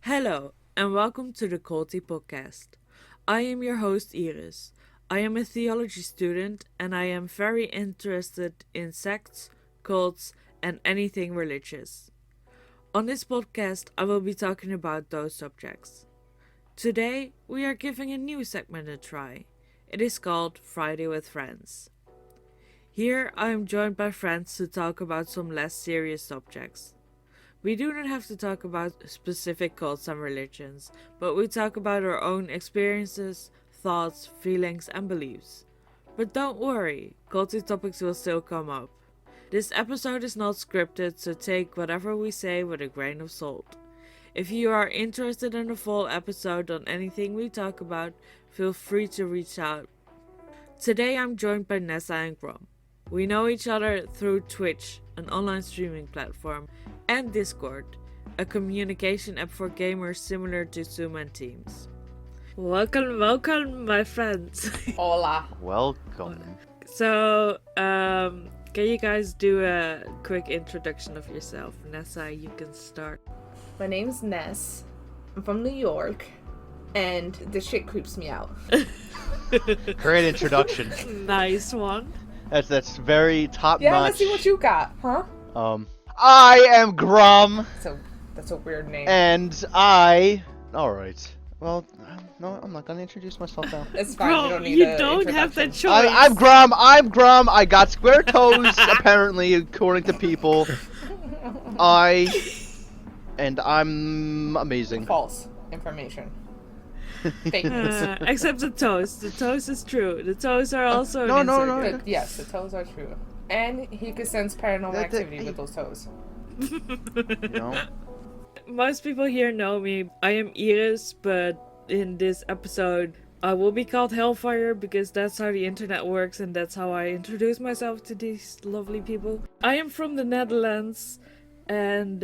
Hello, and welcome to the Culty Podcast. I am your host, Iris. I am a theology student, and I am very interested in sects, cults, and anything religious. On this podcast, I will be talking about those subjects. Today, we are giving a new segment a try. It is called Friday with Friends. Here, I am joined by friends to talk about some less serious subjects. We do not have to talk about specific cults and religions, but we talk about our own experiences, thoughts, feelings, and beliefs. But don't worry, culty topics will still come up. This episode is not scripted, so take whatever we say with a grain of salt. If you are interested in a full episode on anything we talk about, feel free to reach out. Today I'm joined by Nesa and Grom. We know each other through Twitch, an online streaming platform, and Discord, a communication app for gamers similar to Zoom and Teams. Welcome, my friends. Hola. Welcome. So, can you guys do a quick introduction of yourself? Nessa, you can start. My name's Ness. I'm from New York, and this shit creeps me out. Great introduction. Nice one. That's very top Yeah, notch. let's see what you got, huh? I am Grom, That's a weird name. and I. All right. Well, no, I'm not gonna introduce myself now. It's fine. Bro, you don't need you a don't have that introduction. choice. I'm Grom. I'm Grom. I got square toes, apparently, according to people. I'm amazing. False information. Fake news. Except the toes. The toes is true. The toes are also no, an no, insert no. joke. Yes, the toes are true. And he could sense paranormal activity with those toes. You know? Most people here know me. I am Iris, but in this episode, I will be called Hellfire because that's how the internet works and that's how I introduce myself to these lovely people. I am from the Netherlands, and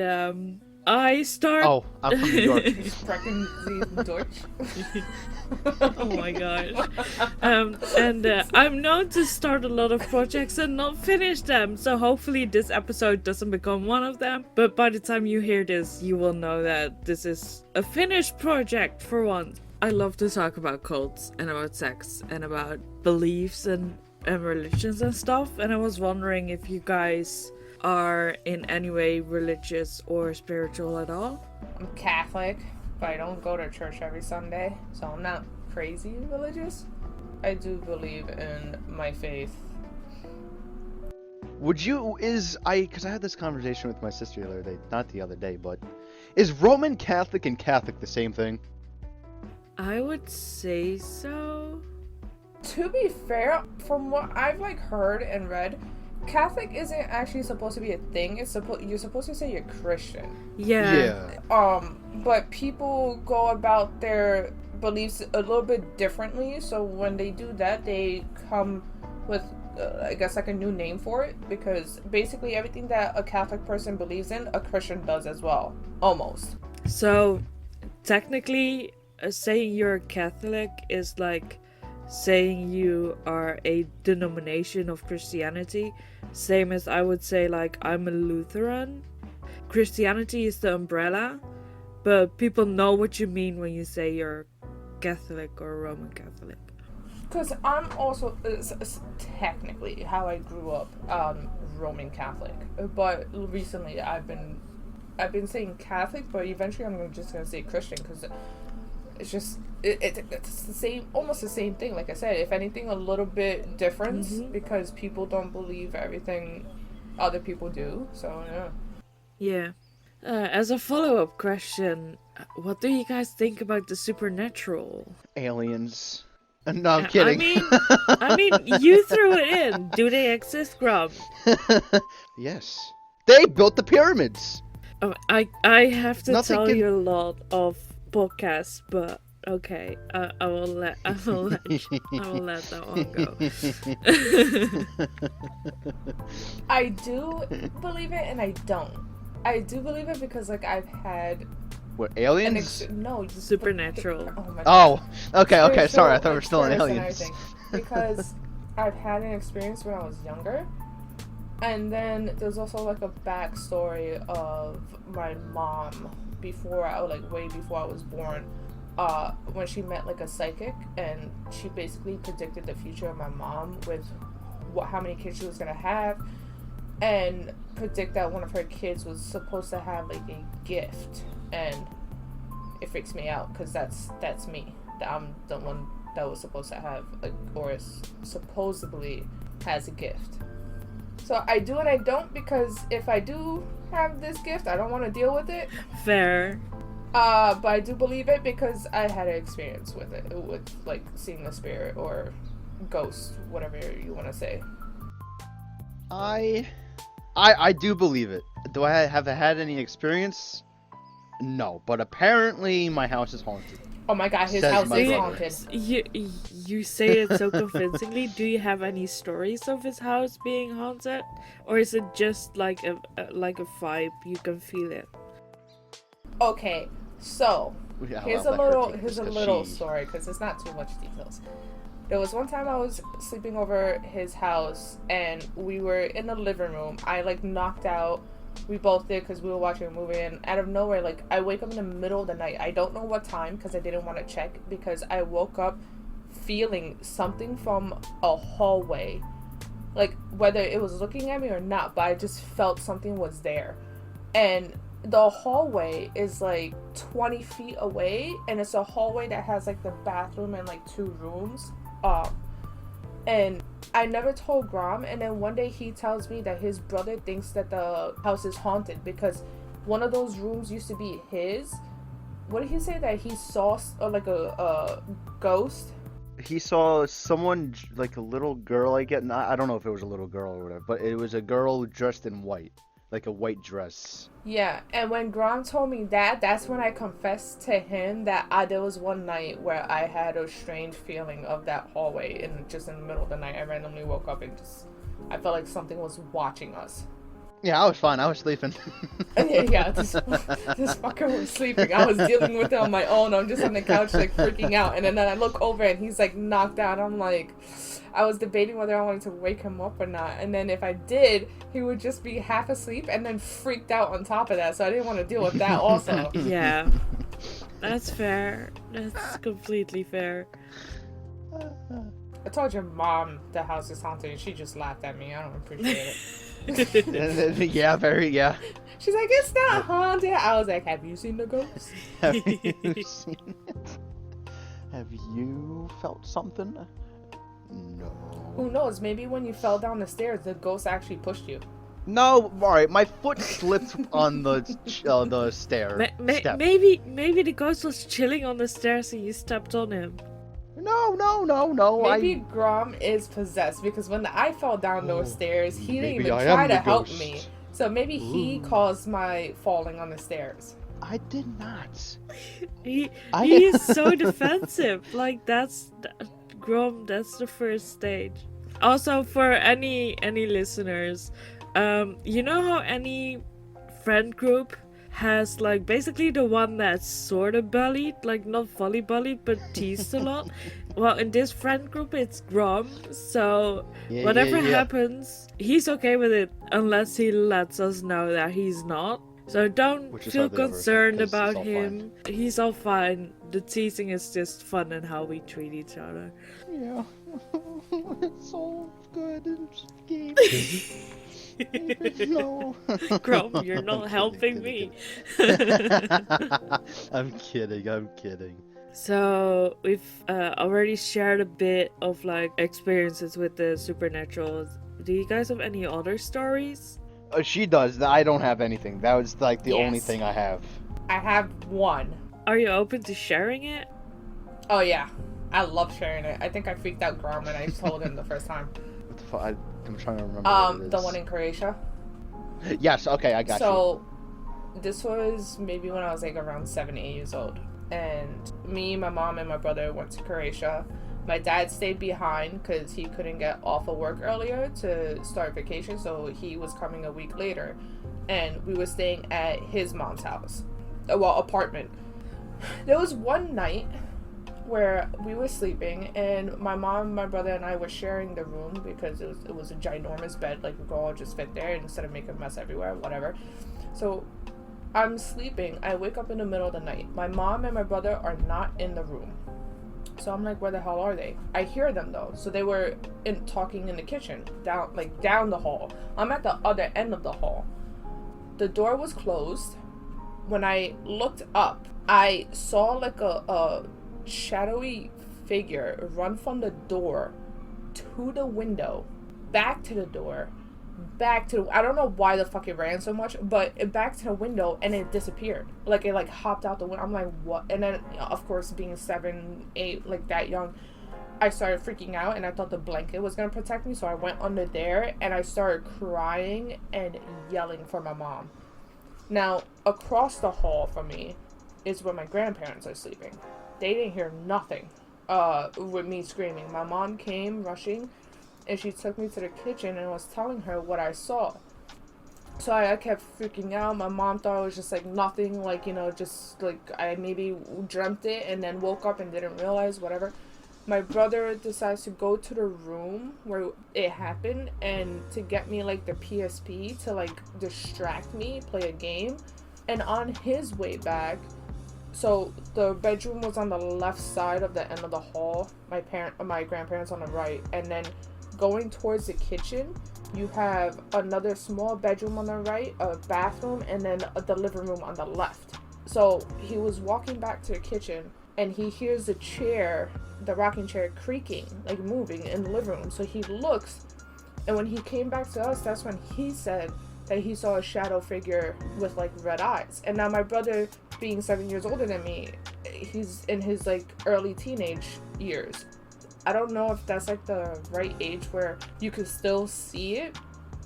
I start. Oh, I'm from New York. Sprechen Sie Deutsch? Oh my gosh. I'm known to start a lot of projects and not finish them, so hopefully this episode doesn't become one of them. But by the time you hear this, you will know that this is a finished project for once. I love to talk about cults and about sects and about beliefs and religions and stuff, and I was wondering if you guys are in any way religious or spiritual at all. I'm Catholic, but I don't go to church every Sunday, so I'm not crazy religious. I do believe in my faith. Because I had this conversation with my sister the other day, not the other day, but is Roman Catholic and Catholic the same thing? I would say so. To be fair, from what I've heard and read, Catholic isn't actually supposed to be a thing. You're supposed to say you're Christian. Yeah. But people go about their beliefs a little bit differently. So when they do that, they come with, I guess, a new name for it. Because basically everything that a Catholic person believes in, a Christian does as well. Almost. So, technically, saying you're Catholic is like saying you are a denomination of Christianity. Same as I would say, I'm a Lutheran. Christianity is the umbrella, but people know what you mean when you say you're Catholic or Roman Catholic. Because I'm also, technically, how I grew up, Roman Catholic. But recently I've been saying Catholic, but eventually I'm just going to say Christian, because it's just, it's the same, almost the same thing. Like I said, if anything, a little bit different, because people don't believe everything other people do. So, yeah. Yeah. As a follow-up question, what do you guys think about the supernatural? Aliens. No, I'm kidding. I mean, you threw it in. Do they exist, Grom? Yes. They built the pyramids. I have to tell you a lot of podcasts, but okay, I will let that one go. I do believe it, and I don't. I do believe it because I've had what, aliens? No, supernatural. Oh my God. Oh, okay. Sorry, I thought we were still on aliens. Because I've had an experience when I was younger, and then there's also a backstory of my mom way before I was born, when she met like a psychic, and she basically predicted the future of my mom with how many kids she was gonna have, and predict that one of her kids was supposed to have like a gift, and it freaks me out because that's me. I'm the one that was supposed to have supposedly has a gift. So I do and I don't, because if I do have this gift, I don't want to deal with it. Fair. But I do believe it because I had an experience with it, with like seeing the spirit or ghost, whatever you want to say. I do believe it. Do I have had any experience? No, but apparently my house is haunted. Oh my god, his Says house my is brother. haunted. You say it so convincingly. Do you have any stories of his house being haunted, or is it just like a vibe? You can feel it. Okay, so Yeah, here's I'll a let her little take this, 'cause little she- story, because it's not too much details. There was one time I was sleeping over his house, and we were in the living room. I like knocked out. We both did because we were watching a movie, and out of nowhere, like, I wake up in the middle of the night. I don't know what time because I didn't want to check, because I woke up feeling something from a hallway. Like, whether it was looking at me or not, but I just felt something was there. And the hallway is like 20 feet away, and it's a hallway that has like the bathroom and like 2 rooms. And I never told Grom, and then one day he tells me that his brother thinks that the house is haunted because one of those rooms used to be his. What did he say, that he saw like a ghost? He saw someone, like a little girl, I don't know if it was a little girl or whatever, but it was a girl dressed in white, like a white dress. Yeah, and when Grom told me that, that's when I confessed to him that there was one night where I had a strange feeling of that hallway, and just in the middle of the night I randomly woke up and I felt like something was watching us. Yeah, I was fine. I was sleeping. Yeah, this fucker was sleeping. I was dealing with it on my own. I'm just on the couch like freaking out, and then I look over and he's like knocked out. I'm like, I was debating whether I wanted to wake him up or not, and then if I did, he would just be half asleep and then freaked out on top of that, so I didn't want to deal with that also. Yeah, that's fair. That's completely fair. I told your mom the house is haunted and she just laughed at me. I don't appreciate it. Yeah, yeah. She's like, it's not haunted. I was like, have you seen the ghost? Have you seen it? Have you felt something? No. Who knows? Maybe when you fell down the stairs, the ghost actually pushed you. No, alright, my foot slipped on the stair. Step. Maybe the ghost was chilling on the stairs and you stepped on him. No. Maybe Grom is possessed, because when I fell down those stairs, he didn't maybe even I try am to the help ghost. me. So maybe he caused my falling on the stairs. I did not. He is so defensive. Like Grom, that's the first stage. Also, for any listeners, you know how any friend group has like basically the one that's sort of bullied, like not fully bullied but teased a lot? Well, in this friend group it's Grom, so whatever happens, he's okay with it unless he lets us know that he's not. So don't feel concerned about him. He's all fine. The teasing is just fun and how we treat each other. Yeah. It's all good. It's game. No. Grom, you're not helping me. I'm kidding. So we've already shared a bit of like experiences with the supernatural. Do you guys have any other stories? She does. I don't have anything. That was like the only Yes. thing I have. I have one. Are you open to sharing it? Oh yeah, I love sharing it. I think I freaked out Grom when I told him the first time. What the fuck? I'm trying to remember. What it The is. one in Croatia. Yes. Okay, I got you. So this was maybe when I was like around 7, 8 years old, and me, my mom, and my brother went to Croatia. My dad stayed behind because he couldn't get off of work earlier to start vacation, so he was coming a week later, and we were staying at his mom's house, apartment. There was one night where we were sleeping, and my mom, my brother, and I were sharing the room because it was a ginormous bed. Like, we could all just fit there instead of making a mess everywhere, whatever. So I'm sleeping. I wake up in the middle of the night. My mom and my brother are not in the room. So I'm like, where the hell are they? I hear them though. So they were talking in the kitchen, down the hall. I'm at the other end of the hall. The door was closed. When I looked up, I saw like a shadowy figure run from the door to the window, back to the door, I don't know why the fuck it ran so much, but back to the window, and it disappeared. Like, it like hopped out the window. I'm like, what? And then, of course, being 7, 8, like that young, I started freaking out, and I thought the blanket was gonna protect me, so I went under there, and I started crying and yelling for my mom. Now, across the hall from me is where my grandparents are sleeping. They didn't hear nothing with me screaming. My mom came rushing, and she took me to the kitchen and was telling her what I saw. So I kept freaking out. My mom thought it was just like nothing, like, you know, just like I maybe dreamt it and then woke up and didn't realize, whatever. My brother decides to go to the room where it happened and to get me like the PSP to like distract me, play a game. And on his way back, so the bedroom was on the left side of the end of the hall, my grandparents on the right, and then going towards the kitchen, you have another small bedroom on the right, a bathroom, and then the living room on the left. So he was walking back to the kitchen, and he hears the rocking chair creaking, like moving in the living room. So he looks, and when he came back to us, that's when he said that he saw a shadow figure with like red eyes. And now my brother, being 7 years older than me, he's in his like early teenage years. I don't know if that's like the right age where you can still see it.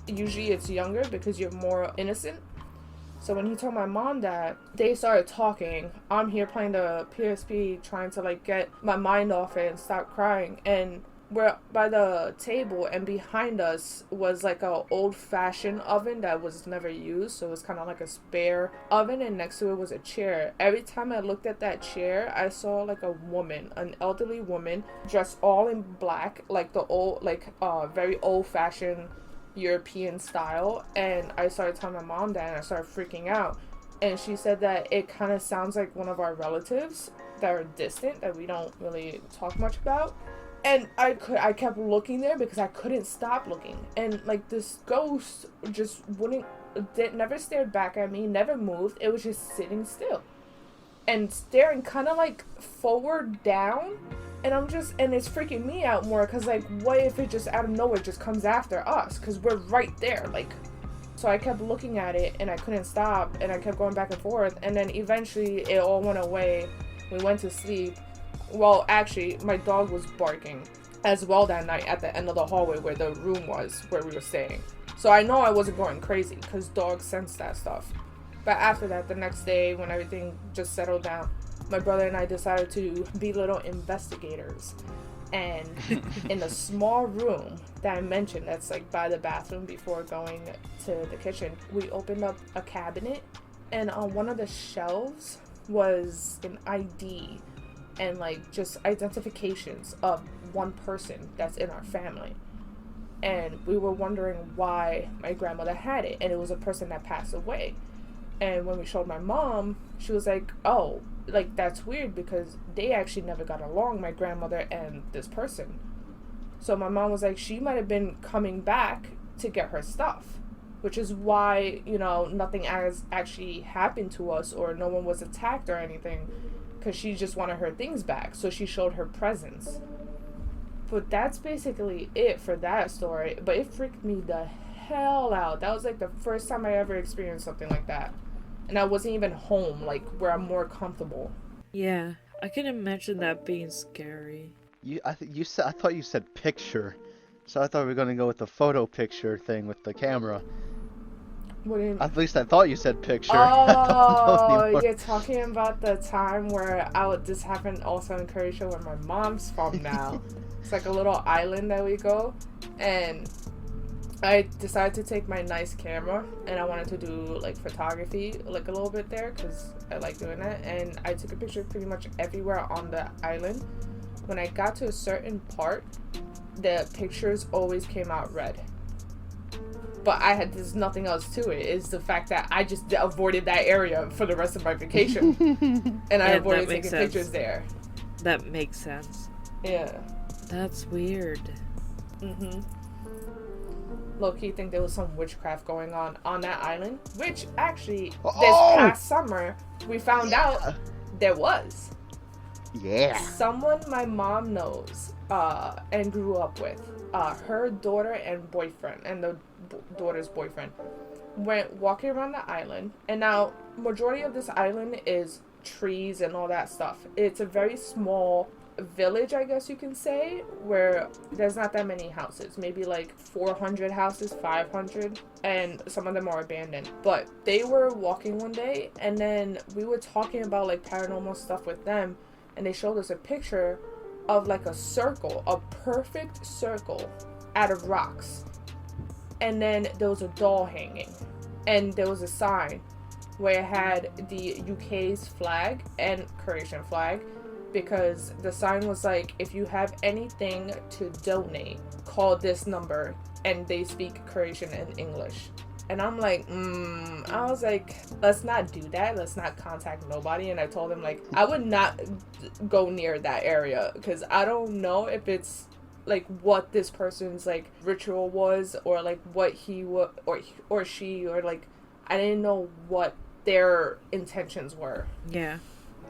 Usually it's younger because you're more innocent. So when he told my mom that, they started talking. I'm here playing the PSP, trying to like get my mind off it and stop crying. And we're by the table, and behind us was like a old-fashioned oven that was never used. So it was kind of like a spare oven, and next to it was a chair. Every time I looked at that chair, I saw like a woman, an elderly woman, dressed all in black, like the old, like very old-fashioned European style. And I started telling my mom that, and I started freaking out. And she said that it kind of sounds like one of our relatives that are distant, that we don't really talk much about. And I kept looking there because I couldn't stop looking. And like this ghost just never stared back at me, never moved. It was just sitting still and staring kind of like forward down. And and it's freaking me out more because like, what if it just out of nowhere just comes after us? Because we're right there. Like, so I kept looking at it and I couldn't stop, and I kept going back and forth. And then eventually it all went away. We went to sleep. Well, actually, my dog was barking as well that night at the end of the hallway where the room was, where we were staying. So I know I wasn't going crazy because dogs sense that stuff. But after that, the next day, when everything just settled down, my brother and I decided to be little investigators. And in the small room that I mentioned, that's like by the bathroom before going to the kitchen, we opened up a cabinet, and on one of the shelves was an ID and like just identifications of one person that's in our family. And we were wondering why my grandmother had it, and it was a person that passed away. And when we showed my mom, she was like, oh, like that's weird because they actually never got along, my grandmother and this person. So my mom was like, she might have been coming back to get her stuff, which is why, you know, nothing has actually happened to us or no one was attacked or anything, because she just wanted her things back. So she showed her presence. But that's basically it for that story. But it freaked me the hell out. That was like the first time I ever experienced something like that. And I wasn't even home, like where I'm more comfortable. Yeah, I can imagine that being scary. I thought you said picture, so I thought we were gonna go with the photo picture thing with the camera. What do you mean? At least I thought you said picture. Oh, you're talking about the time where this happened also in Croatia, where my mom's from now. It's like a little island that we go, and I decided to take my nice camera, and I wanted to do like photography like a little bit there because I like doing that. And I took a picture pretty much everywhere on the island. When I got to a certain part, the pictures always came out red. but there's nothing else to it. It's the fact that I just avoided that area for the rest of my vacation. And I avoided taking pictures there. That makes sense. Yeah. That's weird. Low-key think there was some witchcraft going on that island, which actually this past summer we found out there was. Yeah. Someone my mom knows and grew up with, her daughter and boyfriend, and the daughter's boyfriend, went walking around the island. And now majority of this island is trees and all that stuff. It's a very small village, I guess you can say, where there's not that many houses, maybe like 400 houses, 500, and some of them are abandoned. But they were walking one day, and then we were talking about like paranormal stuff with them, and they showed us a picture of like a circle, a perfect circle out of rocks, and then there was a doll hanging, and there was a sign where it had the UK's flag and Croatian flag, because the sign was like, if you have anything to donate, call this number, and they speak Croatian and English. And I'm like, I was like, let's not do that. Let's not contact nobody. And I told him, like, I would not go near that area, because I don't know if it's like what this person's like ritual was, or like what he would, or she, or like, I didn't know what their intentions were. Yeah.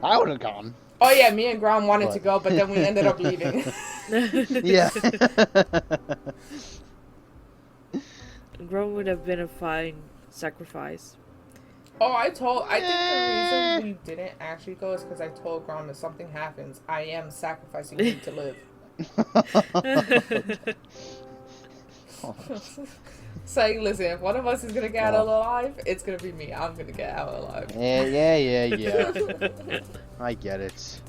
I would have gone. Oh yeah, me and Grom wanted to go, but then we ended up leaving. Yeah. Grom would have been a fine sacrifice. Oh, I think the reason we didn't actually go is because I told Grom, if something happens, I am sacrificing you to live. It's like, listen, if one of us is gonna get out alive, it's gonna be me. I'm gonna get out alive. Yeah. I get it.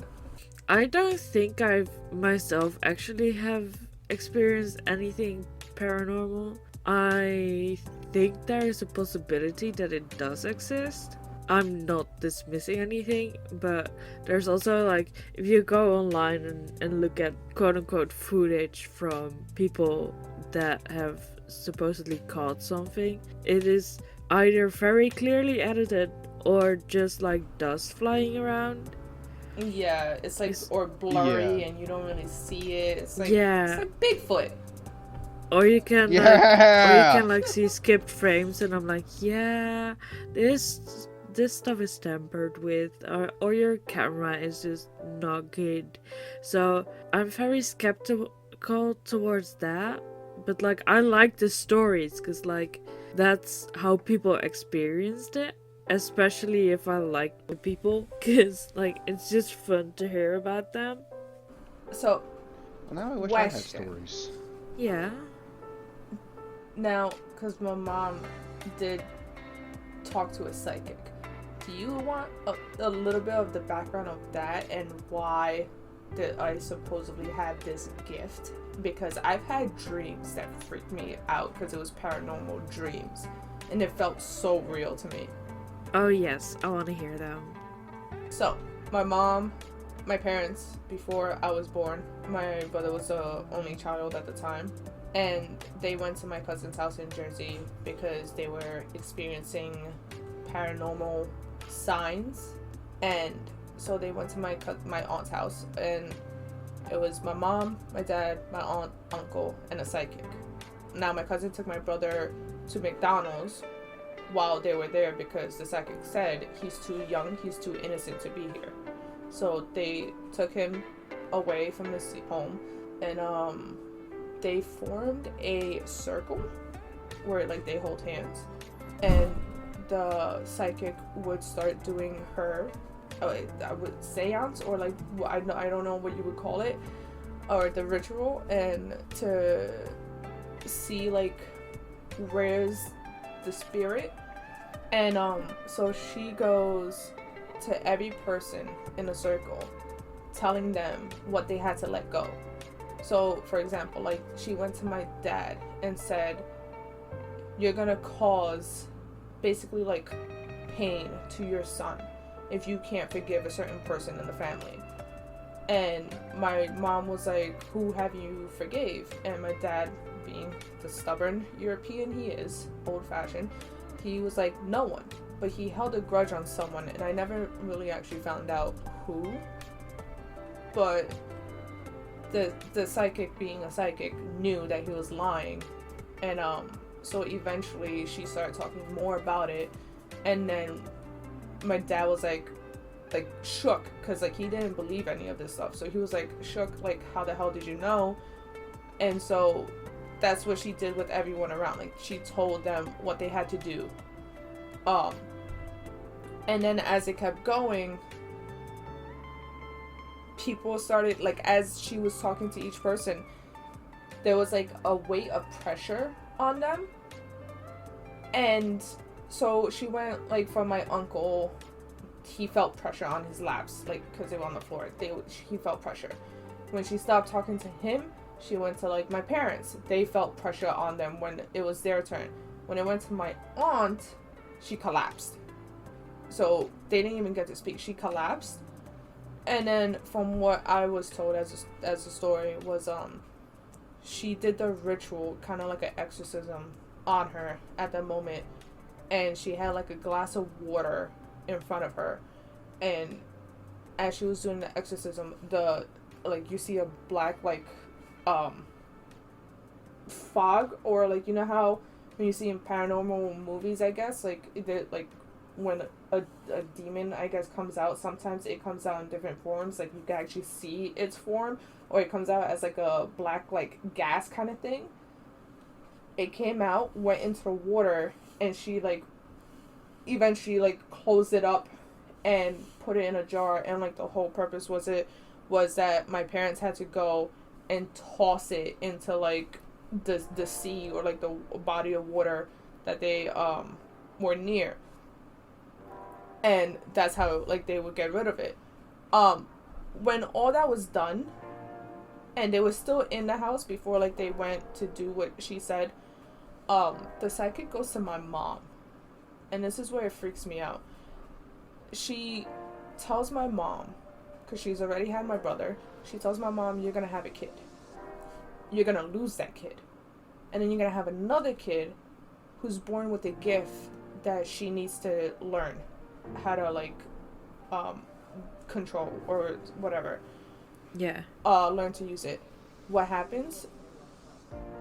I don't think I've myself actually have experienced anything paranormal. I think there is a possibility that it does exist. I'm not dismissing anything, but there's also like, if you go online and look at quote-unquote footage from people that have supposedly caught something, it is either very clearly edited or just like dust flying around. Yeah, it's like, or blurry, and you don't really see it. It's like, it's like Bigfoot. Or you can like see skipped frames, and I'm like, yeah, this stuff is tampered with, or your camera is just not good. So I'm very skeptical towards that. But like, I like the stories, because like that's how people experienced it, especially if I like the people, because like it's just fun to hear about them. So now I wish I had stories. Yeah. Now, because my mom did talk to a psychic, do you want a little bit of the background of that and why that I supposedly had this gift? Because I've had dreams that freaked me out because it was paranormal dreams, and it felt so real to me. Oh yes, I want to hear them. So, my parents, before I was born, my brother was the only child at the time, and they went to my cousin's house in Jersey because they were experiencing paranormal signs. And so they went to my aunt's house, and it was my mom, my dad, my aunt, uncle, and a psychic. Now my cousin took my brother to McDonald's while they were there because the psychic said he's too young, he's too innocent to be here. So they took him away from his home, and they formed a circle where like they hold hands, and the psychic would start doing her seance, or like, I don't know what you would call it, or the ritual, and to see like where's the spirit. And so she goes to every person in the circle telling them what they had to let go. So for example, like, she went to my dad and said, you're gonna cause basically like pain to your son if you can't forgive a certain person in the family. And my mom was like, who have you forgave? And my dad being the stubborn European he is, old-fashioned, he was like, no one. But he held a grudge on someone, and I never really actually found out who. But the psychic, being a psychic, knew that he was lying. And so eventually she started talking more about it. And then my dad was like shook, because like he didn't believe any of this stuff. So he was like shook, like, how the hell did you know? And so that's what she did with everyone around. Like, she told them what they had to do. And then as it kept going, people started, like, as she was talking to each person, there was like a weight of pressure on them. And so she went, like, from my uncle, he felt pressure on his laps, like, because they were on the floor. He felt pressure. When she stopped talking to him, she went to, like, my parents. They felt pressure on them when it was their turn. When it went to my aunt, she collapsed. So they didn't even get to speak. She collapsed. And then from what I was told as a story was, she did the ritual, kind of like an exorcism on her at that moment. And she had like a glass of water in front of her. And as she was doing the exorcism, you see a black, like, fog, or like, you know how when you see in paranormal movies, I guess, like when a demon, I guess, comes out, sometimes it comes out in different forms, like you can actually see its form, or it comes out as like a black, like, gas kind of thing. It came out, went into the water, and she, like, eventually, like, closed it up and put it in a jar. And like the whole purpose was that my parents had to go and toss it into like the sea, or like the body of water that they were near. And that's how, like, they would get rid of it. When all that was done, and they were still in the house before, like, they went to do what she said, the psychic goes to my mom. And this is where it freaks me out. She tells my mom, because she's already had my brother, she tells my mom, you're going to have a kid. You're going to lose that kid. And then you're going to have another kid who's born with a gift that she needs to learn how to, like, control or whatever. Yeah. Learn to use it. What happens?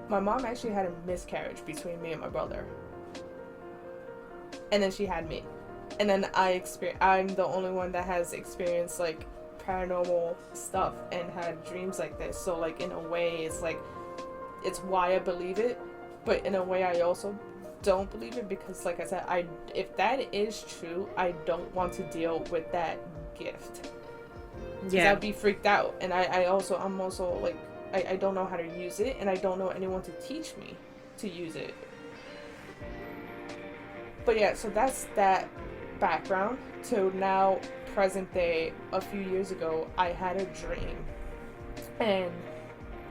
My mom actually had a miscarriage between me and my brother. And then she had me. And then I'm the only one that has experienced, like, paranormal stuff and had dreams like this. So, like, in a way, it's why I believe it. But in a way, I also don't believe it, because, like I said, if that is true, I don't want to deal with that gift. Yeah. I'd be freaked out. And I'm also, like, I don't know how to use it, and I don't know anyone to teach me to use it. But yeah, so that's that background to now present day. A few years ago, I had a dream, and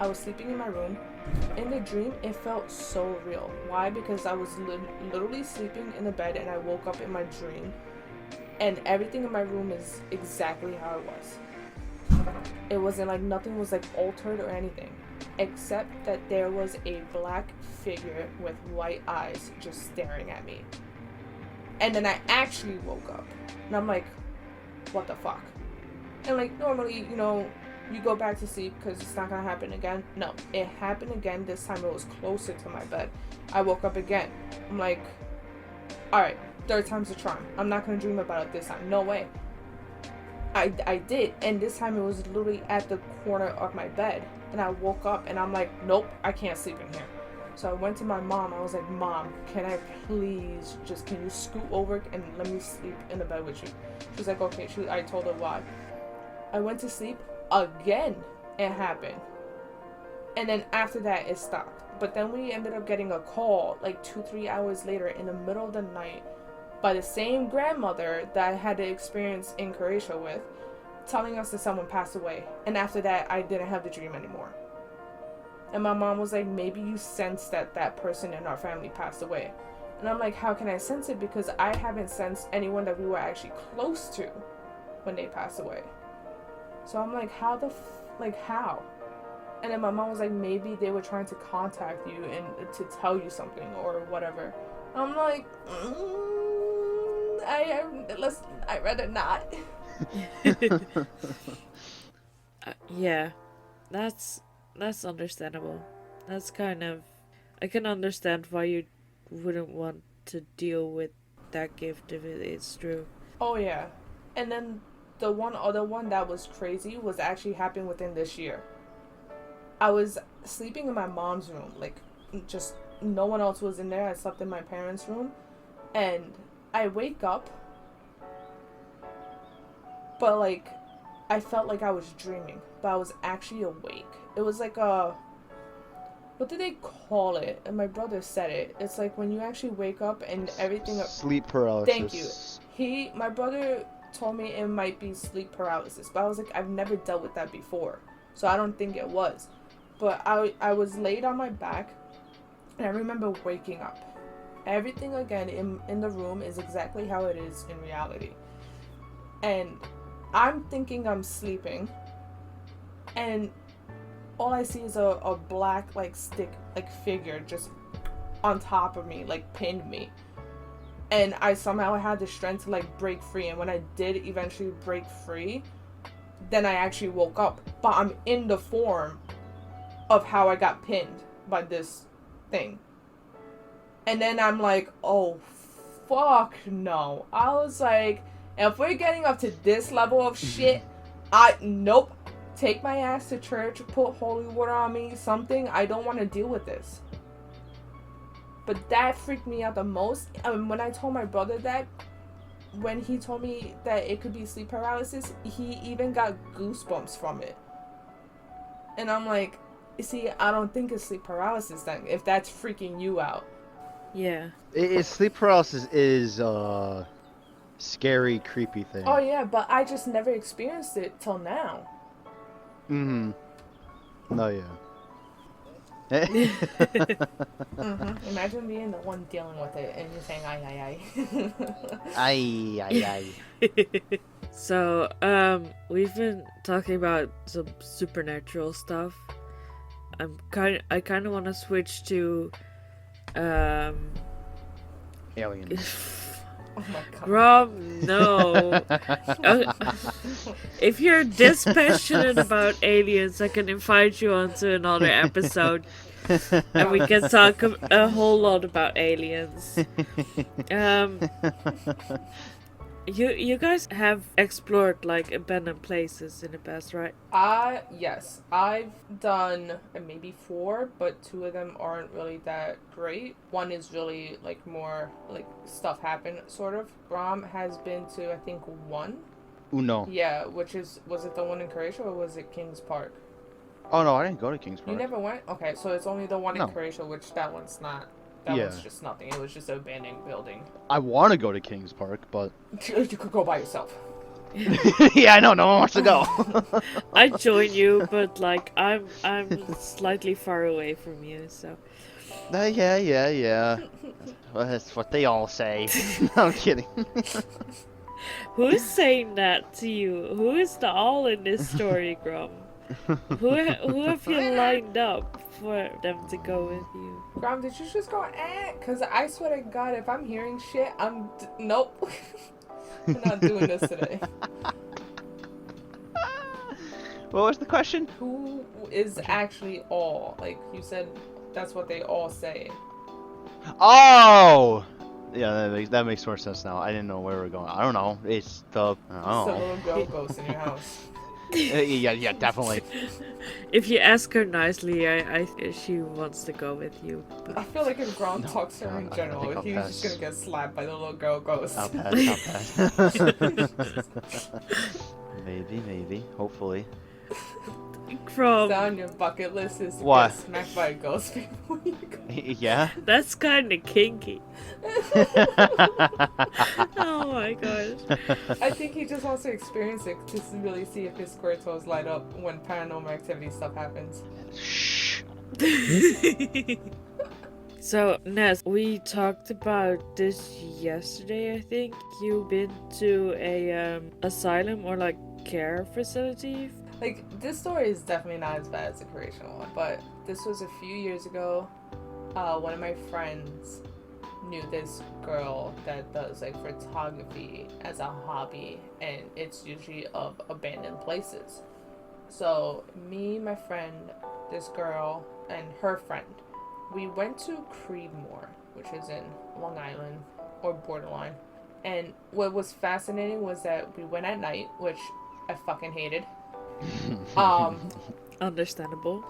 I was sleeping in my room. In the dream, it felt so real. Why? Because I was literally sleeping in the bed, and I woke up in my dream, and everything in my room is exactly how it was. It wasn't like, nothing was like altered or anything, except that there was a black figure with white eyes just staring at me. And then I actually woke up, and I'm like, what the fuck? And like, normally, you know, you go back to sleep because it's not gonna happen again. No, it happened again. This time it was closer to my bed. I woke up again. I'm like, alright, third time's a charm. I'm not gonna dream about it this time. No way. I did, and this time it was literally at the corner of my bed. And I woke up, and I'm like, nope, I can't sleep in here. So I went to my mom. I was like, Mom, can I please can you scoot over and let me sleep in the bed with you? She's like, okay. I told her why. I went to sleep. Again, it happened. And then after that, it stopped. But then we ended up getting a call like 2-3 hours later in the middle of the night by the same grandmother that I had the experience in Croatia with, telling us that someone passed away. And after that, I didn't have the dream anymore. And my mom was like, maybe you sensed that that person in our family passed away. And I'm like, how can I sense it? Because I haven't sensed anyone that we were actually close to when they passed away. So I'm like, how? And then my mom was like, maybe they were trying to contact you and to tell you something or whatever. I'm like, I'd rather not. Yeah, that's understandable. That's kind of, I can understand why you wouldn't want to deal with that gift if it's true. Oh yeah, and then the other one that was crazy was actually happened within this year. I was sleeping in my mom's room, like just no one else was in there. I slept in my parents' room, and I wake up, but like I felt like I was dreaming, but I was actually awake. It was like what do they call it? And my brother said it. It's like when you actually wake up and everything. Sleep paralysis. Thank you. My brother told me it might be sleep paralysis, but I was like, I've never dealt with that before, so I don't think it was. But I was laid on my back, and I remember waking up. Everything again in the room is exactly how it is in reality. And I'm thinking I'm sleeping, and all I see is a black like stick like figure just on top of me, like pinned me. And I somehow had the strength to like break free, and when I did eventually break free, then I actually woke up. But I'm in the form of how I got pinned by this thing. And then I'm like, oh fuck no. I was like, if we're getting up to this level of shit, nope. Take my ass to church, put holy water on me, something. I don't want to deal with this. But that freaked me out the most. When I told my brother that, when he told me that it could be sleep paralysis, he even got goosebumps from it. And I'm like, see, I don't think it's sleep paralysis then, if that's freaking you out. Yeah. Sleep paralysis is a scary, creepy thing. Oh yeah, but I just never experienced it till now. No, yeah. Imagine being the one dealing with it and you're saying aye. Aye. So, we've been talking about some supernatural stuff. I kind of want to switch to, Aliens. Oh my god. Grom, no. If you're this passionate about aliens, I can invite you onto another episode, and we can talk a whole lot about aliens. You guys have explored like abandoned places in the past, right? Yes. I've done maybe 4, but 2 of them aren't really that great. One is really like more like stuff happened sort of. Grom has been to I think 1. Uno. Yeah, was it the one in Croatia or was it Kings Park? Oh no, I didn't go to Kings Park. You never went? Okay, so it's only the one No. in Croatia, which that one's not. That Yeah. one's just nothing. It was just an abandoned building. I want to go to Kings Park, but You could go by yourself. yeah, I know no one wants to go. I join you, but like I'm slightly far away from you, so. Yeah. Well, that's what they all say. No, I'm kidding. Who's saying that to you? Who is the all in this story, Grom? Who have you lined up for them to go with you? Grom, did you just go Because I swear to God, if I'm hearing shit, nope. We're not doing this today. What was the question? Who is actually all? Like, you said that's what they all say. Oh! Yeah, that makes more sense now. I didn't know where we were going. I don't know. It's the... I It's don't the know. little girl ghost in your house. Yeah, definitely. If you ask her nicely, I she wants to go with you. I feel like if Grom talks to her in I think general, I'll he's pass. just gonna get slapped by the little girl ghost. I'll pass. Maybe. Hopefully. Grom, It's on your bucket list is to What? get smacked by a ghost before you go. Yeah? that's kind of kinky. Oh my gosh. I think he just wants to experience it to really see if his square toes light up when paranormal activity stuff happens. Shh. So, Ness, we talked about this yesterday, I think. You've been to a asylum or like care facility. Like, this story is definitely not as bad as the Croatian one, but this was a few years ago. One of my friends knew this girl that does like photography as a hobby, and it's usually of abandoned places. So me, my friend, this girl, and her friend, we went to Creedmoor, which is in Long Island or borderline. And what was fascinating was that we went at night, which I fucking hated. Understandable.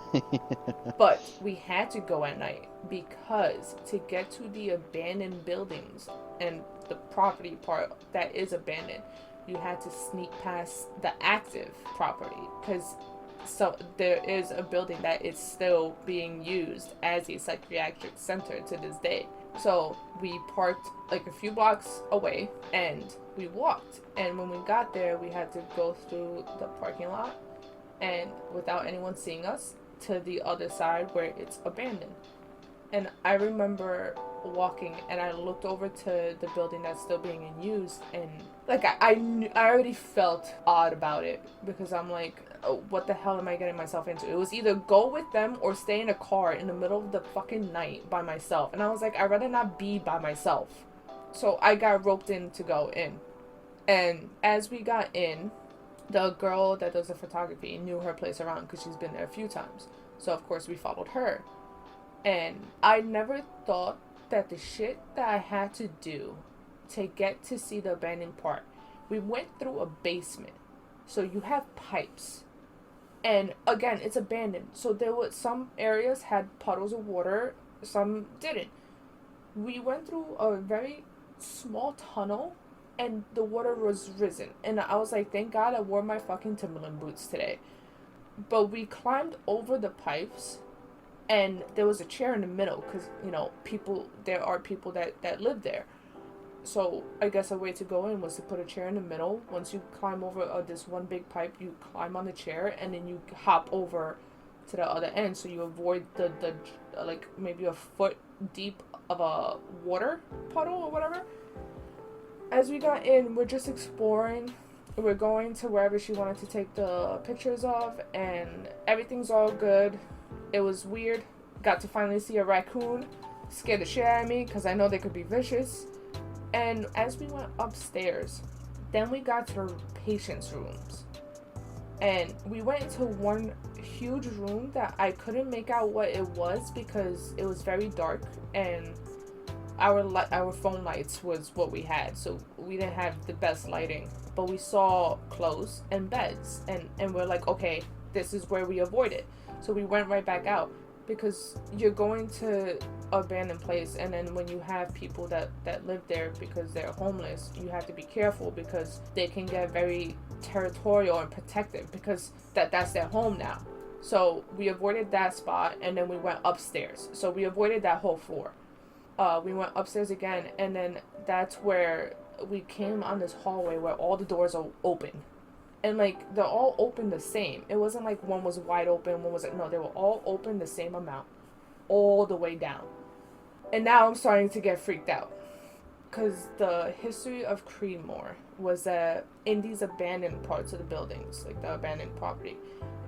But we had to go at night because to get to the abandoned buildings and the property part that is abandoned, you had to sneak past the active property, because so there is a building that is still being used as a psychiatric center to this day. So we parked like a few blocks away and we walked, and when we got there we had to go through the parking lot and without anyone seeing us to the other side where it's abandoned. And I remember walking and I looked over to the building that's still being in use, and like I already felt odd about it, because I'm like, oh, what the hell am I getting myself into? It was either go with them or stay in a car in the middle of the fucking night by myself. And I was like, I'd rather not be by myself. So I got roped in to go in. And as we got in, the girl that does the photography knew her place around because she's been there a few times. So of course we followed her. And I never thought that the shit that I had to do to get to see the abandoned part, we went through a basement. So you have pipes. And again, it's abandoned. So there were some areas had puddles of water, some didn't. We went through a very small tunnel and the water was risen. And I was like, thank God I wore my fucking Timberland boots today. But we climbed over the pipes and there was a chair in the middle because, you know, there are people that live there. So I guess a way to go in was to put a chair in the middle. Once you climb over this one big pipe, you climb on the chair and then you hop over to the other end, so you avoid the like maybe a foot deep of a water puddle or whatever. As we got in, we're just exploring. We're going to wherever she wanted to take the pictures of, and everything's all good. It was weird. Got to finally see a raccoon. Scared the shit out of me because I know they could be vicious. And as we went upstairs, then we got to the patients' rooms. And we went into one huge room that I couldn't make out what it was because it was very dark and our phone lights was what we had. So we didn't have the best lighting. But we saw clothes and beds. And we're like, okay, this is where we avoid it. So we went right back out. Because you're going to abandoned place, and then when you have people that live there because they're homeless, you have to be careful because they can get very territorial and protective because that's their home now. So we avoided that spot, and then we went upstairs. So we avoided that whole floor. We went upstairs again, and then that's where we came on this hallway where all the doors are open. And, like, they're all open the same. It wasn't like one was wide open, one was... No, they were all open the same amount. All the way down. And now I'm starting to get freaked out. Because the history of Creedmoor was that in these abandoned parts of the buildings, like the abandoned property,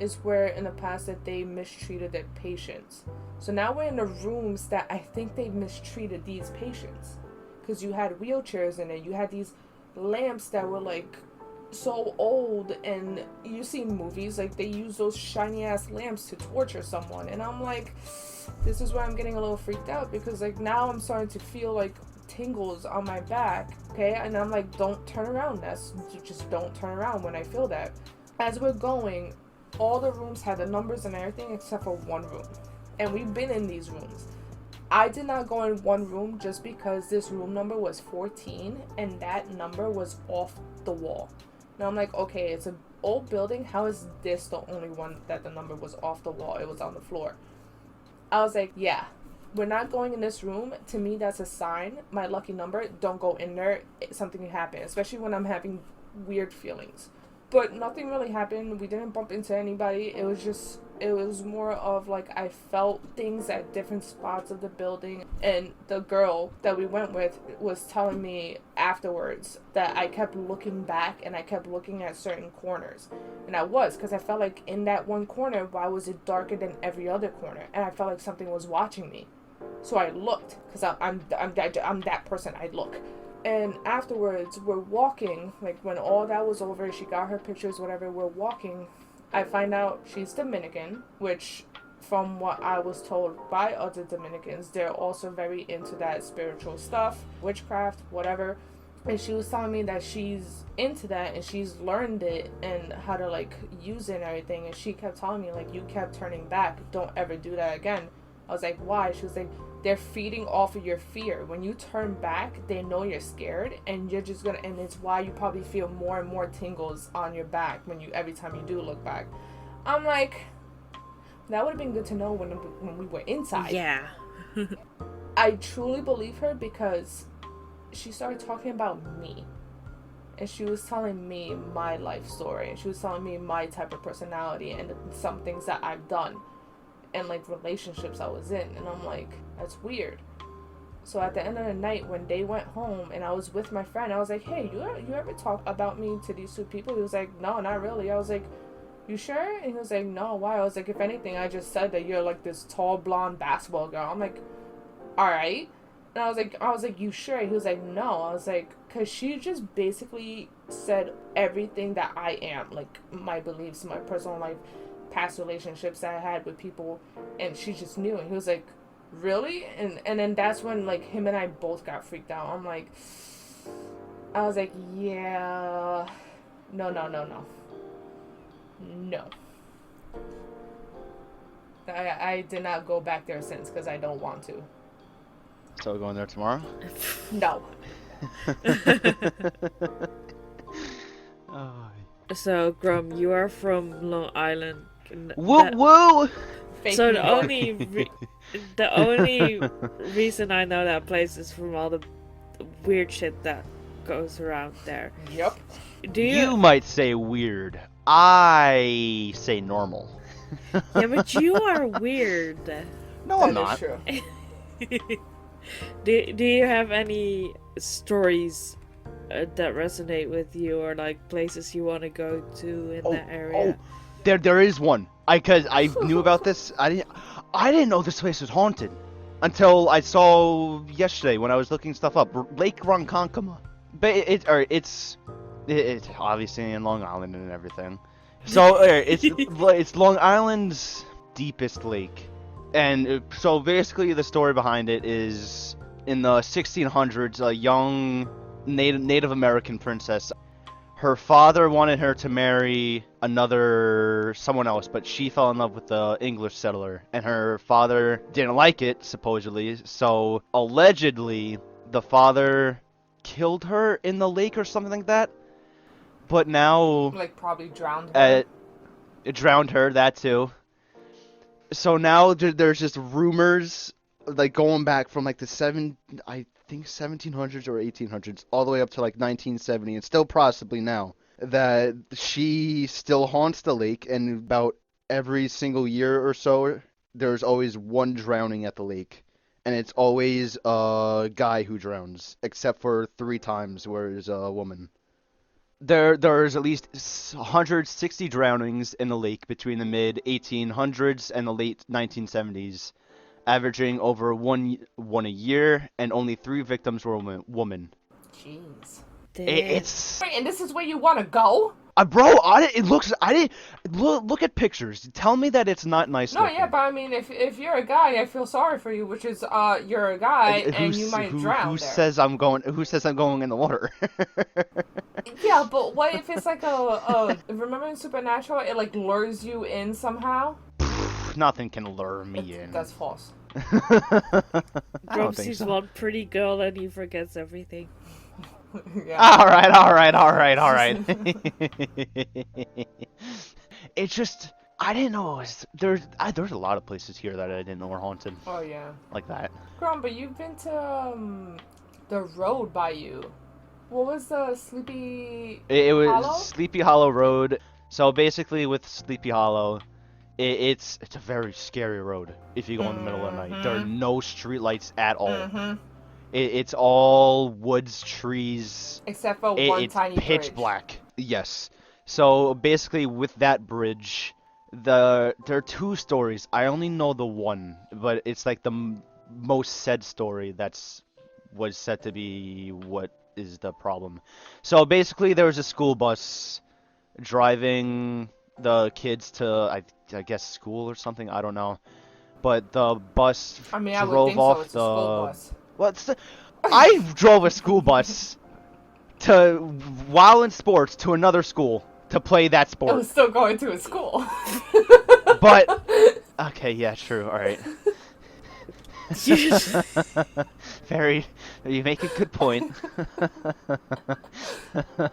is where in the past that they mistreated their patients. So now we're in the rooms that I think they mistreated these patients. Because you had wheelchairs in it. You had these lamps that were, like... so old, and you see movies like they use those shiny ass lamps to torture someone, and I'm like, this is where I'm getting a little freaked out because like now I'm starting to feel like tingles on my back, okay, and I'm like, don't turn around, just don't turn around when I feel that. As we're going, all the rooms had the numbers and everything except for one room, and we've been in these rooms. I did not go in one room just because this room number was 14 and that number was off the wall. Now I'm like, okay, it's an old building. How is this the only one that the number was off the wall? It was on the floor. I was like, yeah, we're not going in this room. To me, that's a sign. My lucky number, don't go in there. Something can happen, especially when I'm having weird feelings. But nothing really happened. We didn't bump into anybody. It was more of like I felt things at different spots of the building. And the girl that we went with was telling me afterwards that I kept looking back and I kept looking at certain corners. And I was, because I felt like in that one corner, why was it darker than every other corner? And I felt like something was watching me. So I looked, because I'm that person, I look. And afterwards, we're walking, like when all that was over, she got her pictures, whatever, we're walking. I find out she's Dominican, which from what I was told by other Dominicans, they're also very into that spiritual stuff, witchcraft, whatever. And she was telling me that she's into that and she's learned it and how to like use it and everything. And she kept telling me like, you kept turning back, don't ever do that again. I was like, why? She was like, they're feeding off of your fear. When you turn back, they know you're scared, and you're just gonna, and it's why you probably feel more and more tingles on your back every time you do look back. I'm like, that would have been good to know when we were inside. Yeah. I truly believe her because she started talking about me. And she was telling me my life story, and she was telling me my type of personality and some things that I've done. And like relationships I was in, and I'm like, that's weird. So at the end of the night, when they went home and I was with my friend, I was like, hey, you ever talk about me to these two people? He was like, no, not really. I was like, you sure? And he was like, no, why? I was like, if anything, I just said that you're like this tall blonde basketball girl. I'm like, all right. And I was like, you sure? He was like, no. I was like, cause she just basically said everything that I am, like my beliefs, my personal life, past relationships that I had with people, and she just knew. And he was like, really? And then that's when like him and I both got freaked out. I was like, yeah, no. I did not go back there since because I don't want to. So we're going there tomorrow? No. Oh. So, Grom, you are from Long Island. Woo woo! Fake So New York. the only reason I know that place is from all the weird shit that goes around there. Yep. Do You might say weird. I say normal. Yeah, but you are weird. No, That I'm not. is true. Do you have any stories that resonate with you, or like places you want to go to in that area? There is one. Cause I knew about this. I didn't know this place was haunted until I saw yesterday when I was looking stuff up. Lake Ronkonkoma. But it's obviously in Long Island and everything. So it's Long Island's deepest lake. And so basically the story behind it is in the 1600s, a young Native American princess. Her father wanted her to marry someone else, but she fell in love with the English settler, and her father didn't like it, supposedly. So allegedly, the father killed her in the lake or something like that. But now, Like probably drowned her. It drowned her, that too. So now there's just rumors, like going back from like I think 1700s or 1800s, all the way up to like 1970, and still possibly now, that she still haunts the lake, and about every single year or so, there's always one drowning at the lake. And it's always a guy who drowns, except for 3 times where it's a woman. There's at least 160 drownings in the lake between the mid 1800s and the late 1970s, averaging over one a year, and only 3 victims were women. Jeez. It's Wait, and this is where you want to go? bro. I didn't look at pictures. Tell me that it's not nice. No, looking. yeah, but I mean, if you're a guy, I feel sorry for you, which is you're a guy and you might drown Who there. says I'm going in the water? Yeah, but what if it's like remember in Supernatural, it like lures you in somehow? Nothing can lure me in. That's false. I Grom don't think sees so. one pretty girl and he forgets everything. Yeah. All right. It's just I didn't know there's a lot of places here that I didn't know were haunted Oh yeah. like that. Grom, but you've been to the road by you. What was the Sleepy It was Hollow? Sleepy Hollow Road. So basically, with Sleepy Hollow, it's a very scary road if you go in the middle of the night. There are no street lights at all. Mm-hmm. It's all woods, trees. Except for one It's tiny pitch bridge. black. Yes. So basically, with that bridge, there are two stories. I only know the one, but it's like the most said story was said to be what is the problem. So basically, there was a school bus driving the kids to I guess school or something. I don't know. But the bus I mean, I would drove think so. off It's a school bus. What's the? I drove a school bus to while in sports to another school to play that It sport. was still going to a school. But okay, yeah, true. All right. Very. You make a good point. All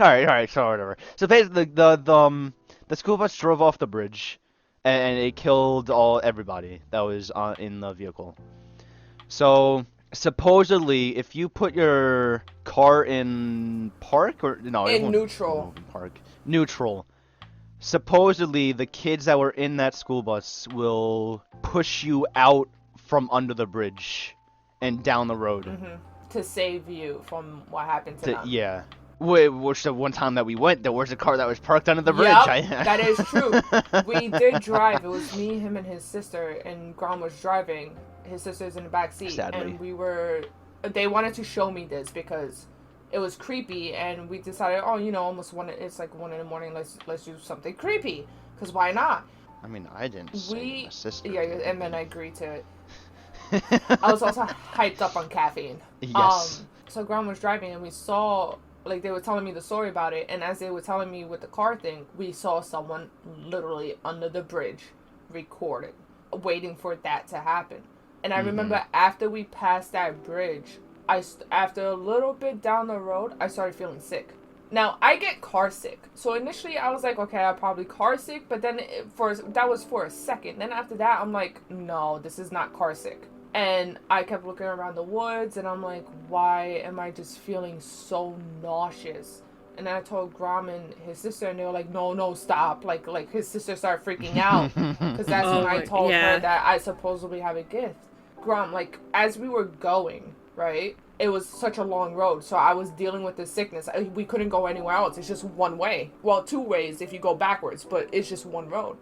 right. So whatever. So basically, the school bus drove off the bridge, and it killed everybody that was in the vehicle. So supposedly, if you put your car in park or no, it In won't neutral. move in park. Neutral. Supposedly, the kids that were in that school bus will push you out from under the bridge and down the road. Mm-hmm. To save you from what happened to them. Yeah. Which the one time that we went, there was a car that was parked under the bridge. Yep, that is true. We did drive. It was me, him, and his sister, and Grom was driving. His sister's in the back seat, Sadly. and they wanted to show me this because it was creepy, and we decided, almost it's like 1 a.m. Let's do something creepy, because why not? I mean, I didn't say my sister. Yeah, and then I agreed to it. I was also hyped up on caffeine. Yes. So Grom was driving, and we saw, like, they were telling me the story about it, and as they were telling me with the car thing, we saw someone literally under the bridge recording, waiting for that to happen. And I remember after we passed that bridge, after a little bit down the road, I started feeling sick. Now, I get car sick. So initially I was like, okay, I'm probably car sick, but then that was for a second. Then after that, I'm like, no, this is not car sick. And I kept looking around the woods, and I'm like, why am I just feeling so nauseous? And then I told Grom and his sister, and they were like, no, stop. Like his sister started freaking out. Because that's when I told her that I supposedly have a gift. Grom, like, as we were going, right, it was such a long road, so I was dealing with this sickness. We couldn't go anywhere else. It's just one way. Well, two ways if you go backwards, but it's just one road.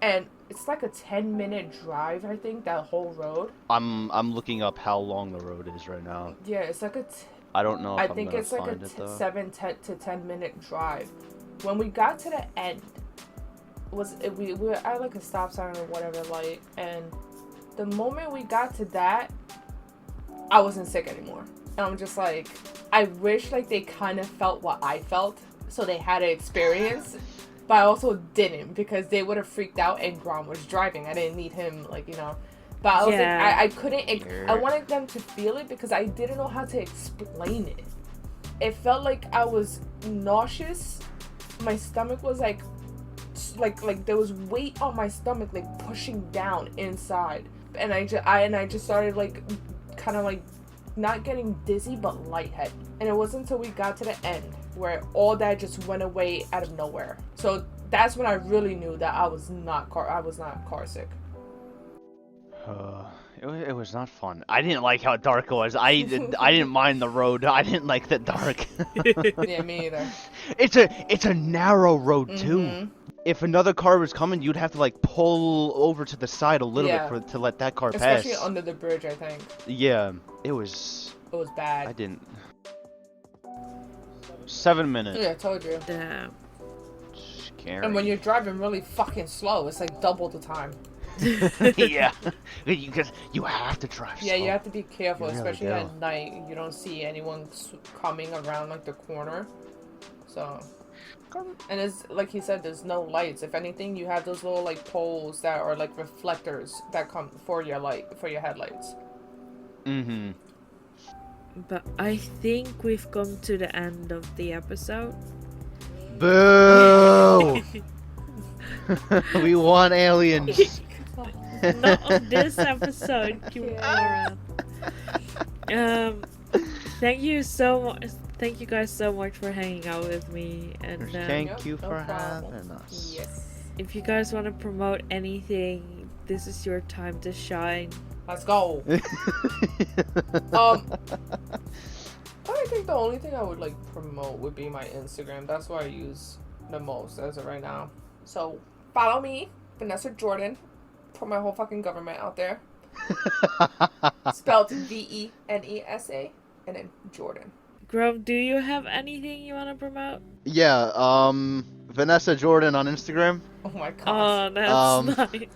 And it's like a 10-minute drive, I think, that whole road. I'm looking up how long the road is right now. Yeah, it's like I don't know if I think it's like a 7 to 10 minute drive. When we got to the end, we were at like a stop sign or whatever light, and the moment we got to that, I wasn't sick anymore. And I'm just like, I wish like they kind of felt what I felt, so they had an experience. But I also didn't, because they would have freaked out, and Grom was driving. I didn't need him, like, But I was like, I couldn't. I wanted them to feel it because I didn't know how to explain it. It felt like I was nauseous. My stomach was like there was weight on my stomach, like pushing down inside. And I just started like, kind of like, not getting dizzy, but lightheaded. And it wasn't until we got to the end where all that just went away out of nowhere. So that's when I really knew that I was not car sick. It was not fun. I didn't like how dark it was. I didn't mind the road. I didn't like the dark. Yeah, me either. It's a narrow road too. If another car was coming, you'd have to like pull over to the side a little bit to let that car pass. Especially under the bridge, I think. Yeah, it was bad. I didn't. 7 minutes. Yeah, I told you. Damn. Scary. And when you're driving really fucking slow, it's like double the time. Yeah, because you have to drive slow. Yeah, you have to be careful, You really especially do. at night. You don't see anyone coming around like the corner. So, and it's like he said, there's no lights. If anything, you have those little like poles that are like reflectors that come for your headlights. Mm-hmm. But I think we've come to the end of the episode. Boo! We want aliens. Not of this episode, Kimura. Thank you so much. Thank you guys so much for hanging out with me. And Thank you No for problem. having us. Yes. if you guys want to promote anything, this is your time to shine. Let's go. I think the only thing I would like promote would be my Instagram. That's what I use the most as of right now. So follow me, Vanessa Jordan. Put my whole fucking government out there. Spelled VENESA and then Jordan. Grom, do you have anything you want to promote? Yeah, Vanessa Jordan on Instagram. Oh my god. Oh, that's nice.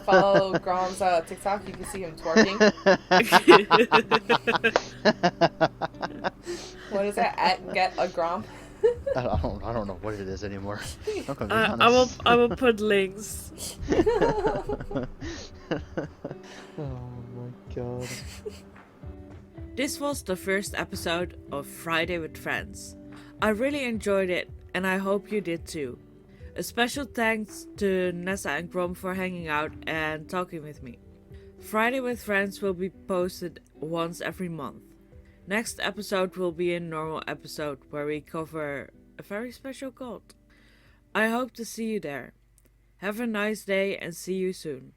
Follow Grom's TikTok. You can see him twerking. What is that? At Get a Grom. I don't know what it is anymore. I will put links. Oh my god. This was the first episode of Friday with Friends. I really enjoyed it, and I hope you did too. A special thanks to Nesa and Grom for hanging out and talking with me. Friday with Friends will be posted once every month. Next episode will be a normal episode where we cover a very special cult. I hope to see you there. Have a nice day and see you soon.